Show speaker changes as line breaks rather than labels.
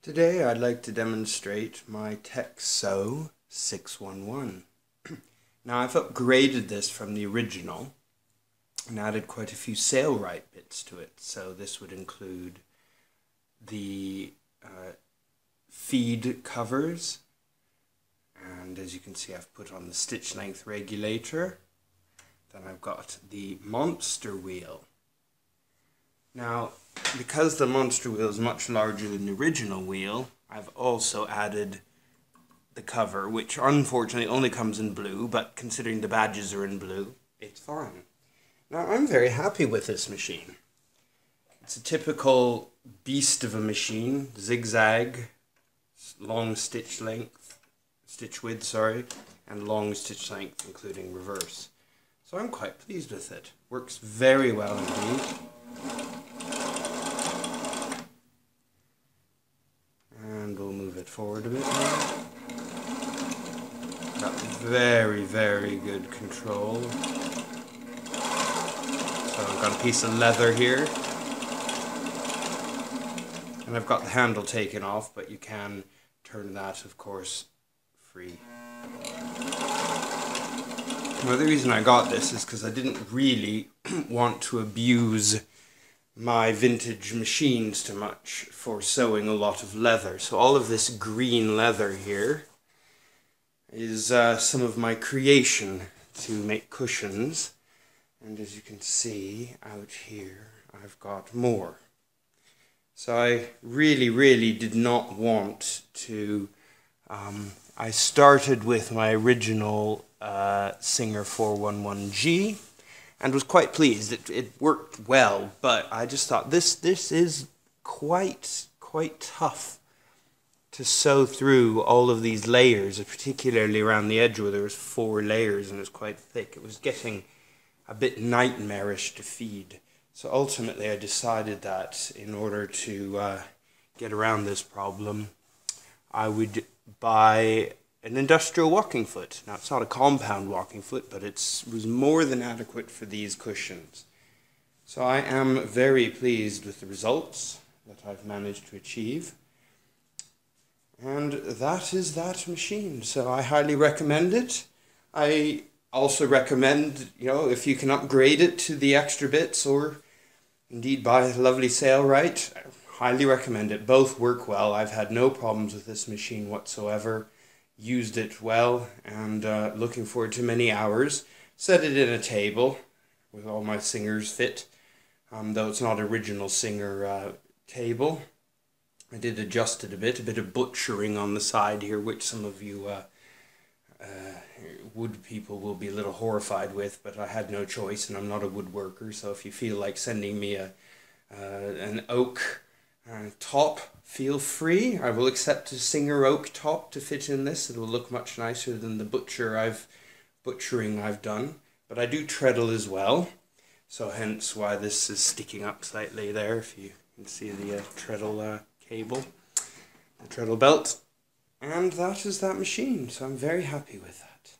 Today I'd like to demonstrate my TechSew 611. Now I've upgraded this from the original and added quite a few Sailrite bits to it. So this would include the feed covers, and as you can see I've put on the stitch length regulator. Then I've got the monster wheel. Now, because the monster wheel is much larger than the original wheel, I've also added the cover, which unfortunately only comes in blue, but considering the badges are in blue, it's fine. Now, I'm very happy with this machine. It's a typical beast of a machine, zigzag, long stitch width, and long stitch length, including reverse. So I'm quite pleased with it. Works very well indeed. And we'll move it forward a bit now. Got very, very good control. So I've got a piece of leather here. And I've got the handle taken off, but you can turn that, of course, free. Well, the reason I got this is because I didn't really want to abuse my vintage machines too much for sewing a lot of leather. So all of this green leather here is some of my creation to make cushions. And as you can see out here, I've got more. So I really did not want to... I started with my original Singer 411G and was quite pleased. It worked well, but I just thought this is quite tough to sew through all of these layers, particularly around the edge where there was 4 layers and it was quite thick. It was getting a bit nightmarish to feed. So ultimately I decided that in order to get around this problem, I would buy an industrial walking foot. Now it's not a compound walking foot, but it was more than adequate for these cushions. So I am very pleased with the results that I've managed to achieve. And that is that machine. So I highly recommend it. I also recommend, if you can upgrade it to the extra bits or indeed buy a lovely Sailrite, I highly recommend it. Both work well. I've had no problems with this machine whatsoever. Used it well, and looking forward to many hours. Set it in a table with all my Singers fit, though it's not original Singer table. I did adjust it a bit of butchering on the side here, which some of you wood people will be a little horrified with, but I had no choice, and I'm not a woodworker, so if you feel like sending me an oak top, feel free. I will accept a Singer oak top to fit in this. It will look much nicer than the butchering I've done. But I do treadle as well, so hence why this is sticking up slightly there, if you can see the treadle cable, the treadle belt. And that is that machine, so I'm very happy with that.